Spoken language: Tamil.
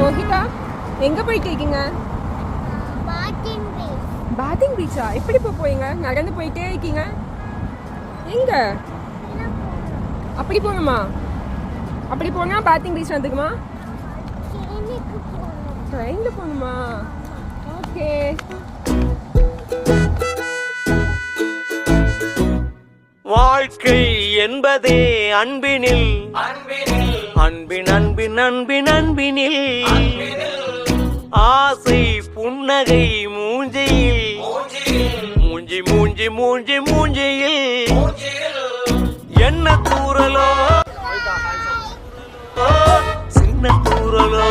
மோகிதா எங்க போயிட்டு இருக்கீங்க? பாத்திங் பீச்சா? எப்படி போறீங்க? நடந்து போயிட்டே இருக்கீங்க. எங்க? அப்படி போகணுமா? அப்படி போனா பாத்திங் பீச் வந்துக்குமா? ட்ரெயின்ல போகணுமா? ஓகே. வாழ்க்கை என்பதே அன்பினில் அன்பின் அன்பின் அன்பின் அன்பினில் ஆசை புன்னகை மூஞ்சியில் மூஞ்சி மூஞ்சி மூஞ்சி மூஞ்சியில் என்ன தூரலோ சின்ன தூரலோ